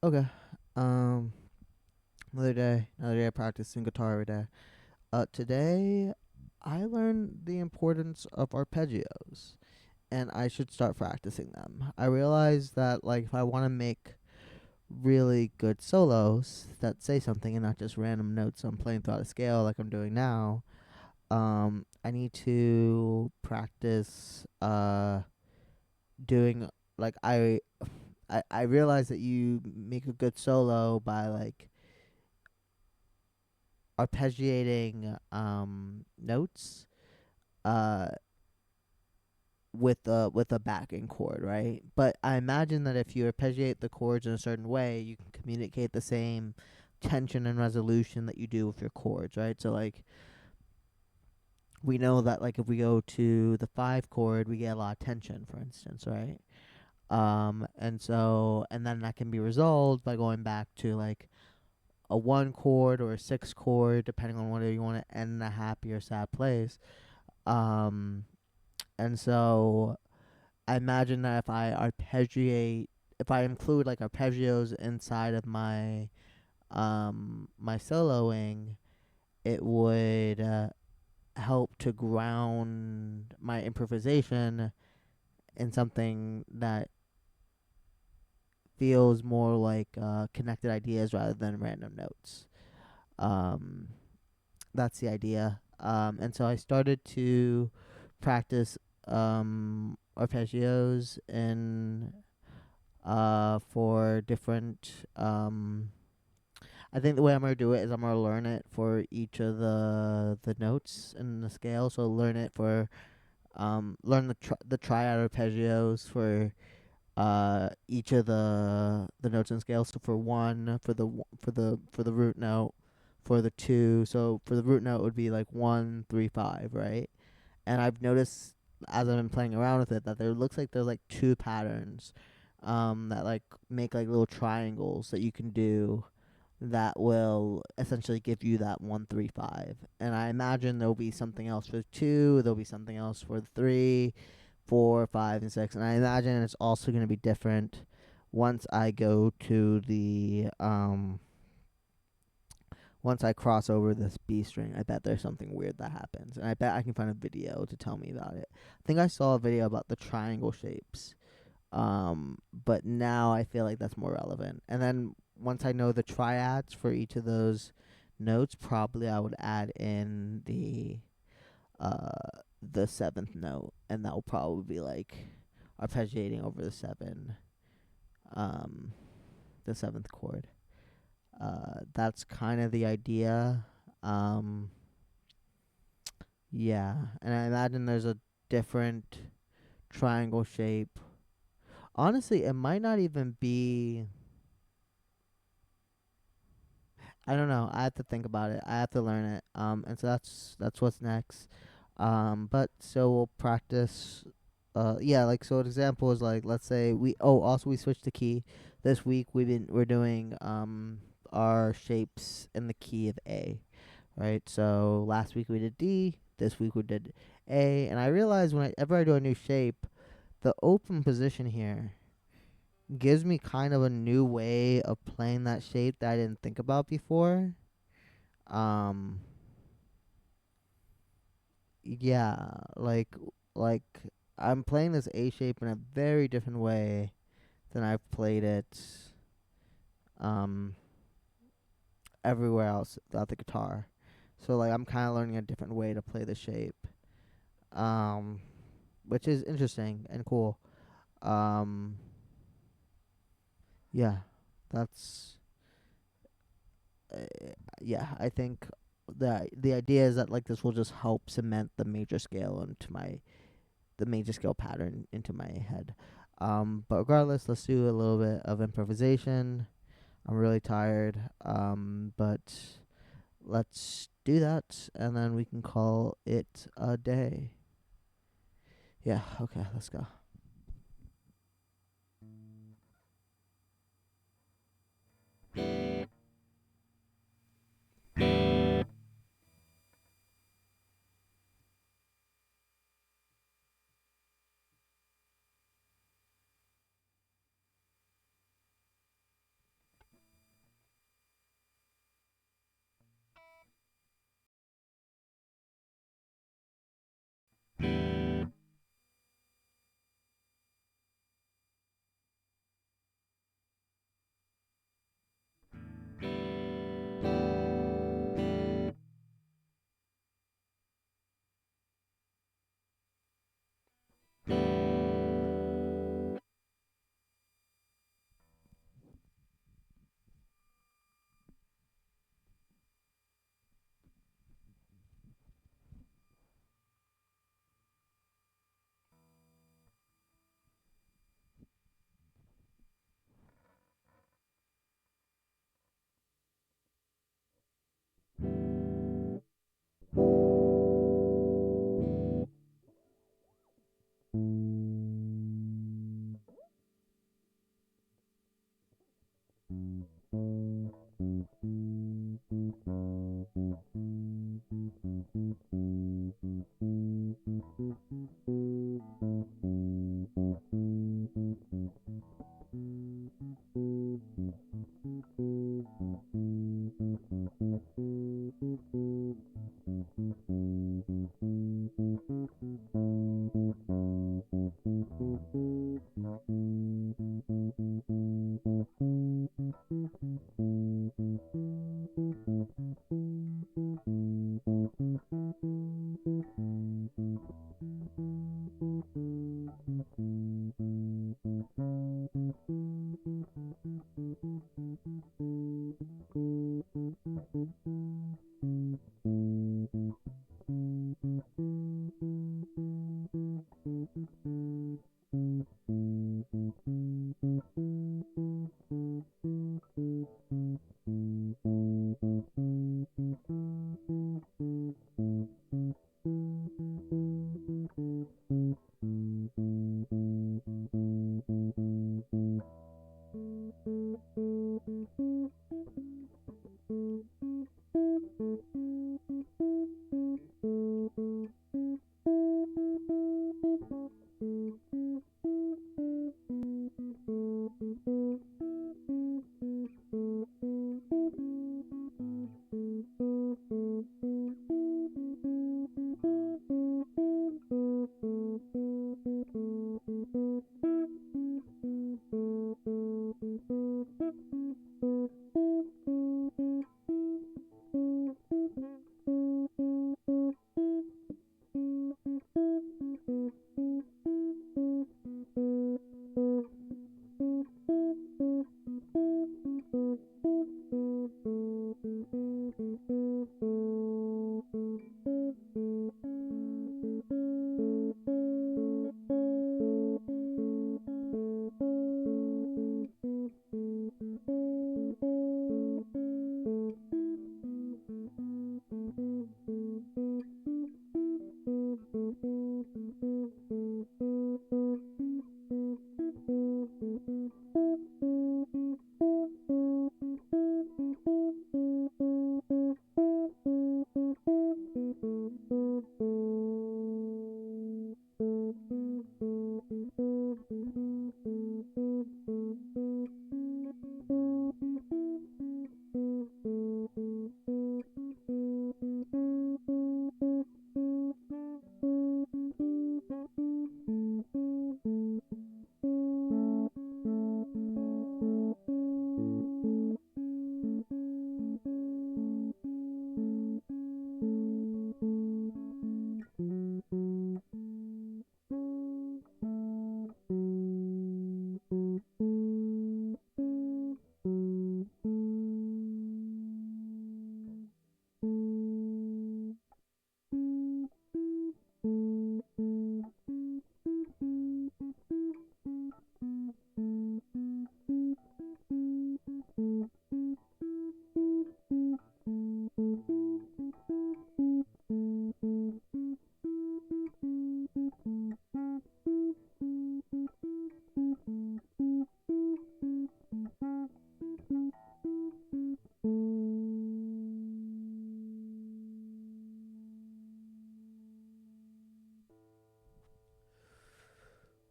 Okay. Um, another day of practicing guitar every day. Today I learned the importance of arpeggios, and I should start practicing them. I realized that like if I want to make really good solos that say something and not just random notes I'm playing throughout a scale like I'm doing now, I need to practice doing like I realize that you make a good solo by like arpeggiating notes uh with a backing chord, right? But I imagine that if you arpeggiate the chords in a certain way, you can communicate the same tension and resolution that you do with your chords, right? So like we know that like if we go to the 5 chord, we get a lot of tension, for instance, right? And then that can be resolved by going back to like a 1 chord or a 6 chord, depending on whether you want to end in a happy or sad place. Um, and so I imagine that if I include like arpeggios inside of my soloing, it would help to ground my improvisation in something that feels more like connected ideas rather than random notes. Um, that's the idea. And so I started to practice arpeggios in for different I think the way I'm gonna do it is I'm gonna learn it for each of the notes in the scale. So learn it for learn the triad arpeggios for each of the notes and scales. So for one, for the root note, for the two. So for the root note it would be like 1 3 5, right? And I've noticed as I've been playing around with it that there looks like there's like two patterns that like make like little triangles that you can do that will essentially give you that 1 3 5. And I imagine there'll be something else for the two, there'll be something else for the 3 4 5 and 6, and I imagine it's also going to be different once I go to the once I cross over this B string. I bet there's something weird that happens, and I bet I can find a video to tell me about it. I think I saw a video about the triangle shapes, but now I feel like that's more relevant. And then once I know the triads for each of those notes, probably I would add in the seventh note, and that will probably be like arpeggiating over um, the seventh chord. That's kind of the idea. Um, yeah, and I imagine there's a different triangle shape. Honestly, it might not even be. I don't know. I have to think about it. I have to learn it. And so that's what's next. But so we'll practice. Yeah, like so. An example is like let's say we. Oh, also we switched the key. This week we're doing our shapes in the key of A, right? So last week we did D. This week we did A, and I realized whenever I do a new shape, the open position here gives me kind of a new way of playing that shape that I didn't think about before. Um, yeah, like I'm playing this A shape in a very different way than I've played it um everywhere else without the guitar. So like I'm kind of learning a different way to play the shape. Um, which is interesting and cool. Um, yeah, that's yeah, I think the idea is that like this will just help cement the major scale pattern into my head. But regardless, let's do a little bit of improvisation. I'm really tired. But let's do that and then we can call it a day. Yeah, okay, let's go.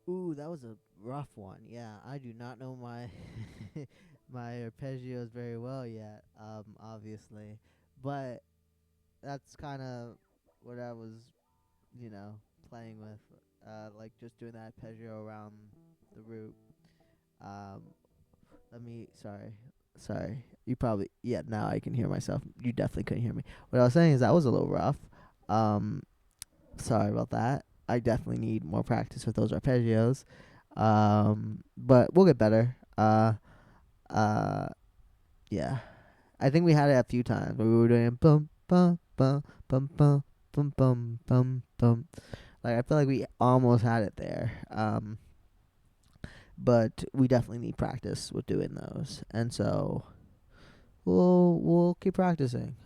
Ooh, that was a rough one. Yeah, I do not know my my arpeggios very well yet. Obviously, but that's kind of what I was, you know, playing with. Like just doing that arpeggio around the root. Um, let me. Sorry. You probably. Yeah. Now I can hear myself. You definitely couldn't hear me. What I was saying is that was a little rough. Um, sorry about that. I definitely need more practice with those arpeggios. But we'll get better. Uh, yeah. I think we had it a few times where we were doing bum bum bum bum bum bum bum bum bum. Like I feel like we almost had it there. But we definitely need practice with doing those, and so we'll keep practicing.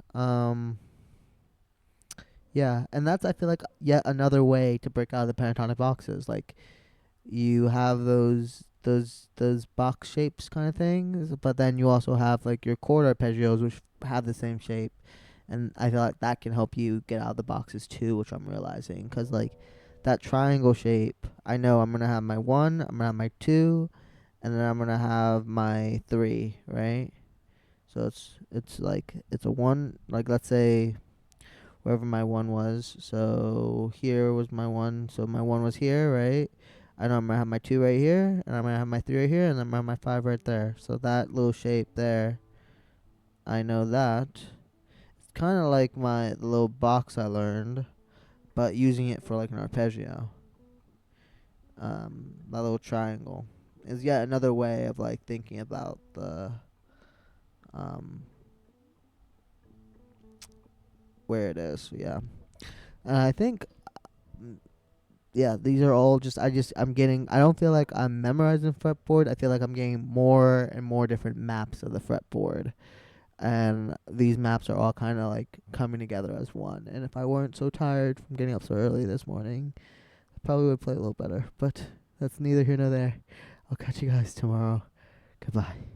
Yeah, and that's I feel like yet another way to break out of the pentatonic boxes. Like you have those those box shapes kind of things. But then you also have like your chord arpeggios, which have the same shape, and I feel like that can help you get out of the boxes too, which I'm realizing, because like that triangle shape, I know I'm gonna have my 1, I'm gonna have my 2, and then I'm gonna have my 3, right? So it's like it's a 1, like let's say wherever my 1 was. So here was my 1. So my 1 was here, right? I know I'm gonna have my 2 right here, and I'm gonna have my 3 right here, and then I'm gonna have my 5 right there. So that little shape there, I know that. It's kind of like my the little box I learned, but using it for like an arpeggio. That little triangle is yet another way of like thinking about the um where it is. Yeah, and I think yeah, these are all just I'm getting, I don't feel like I'm memorizing fretboard. I feel like I'm getting more and more different maps of the fretboard. And these maps are all kind of like coming together as one. And if I weren't so tired from getting up so early this morning, I probably would play a little better. But that's neither here nor there. I'll catch you guys tomorrow. Goodbye.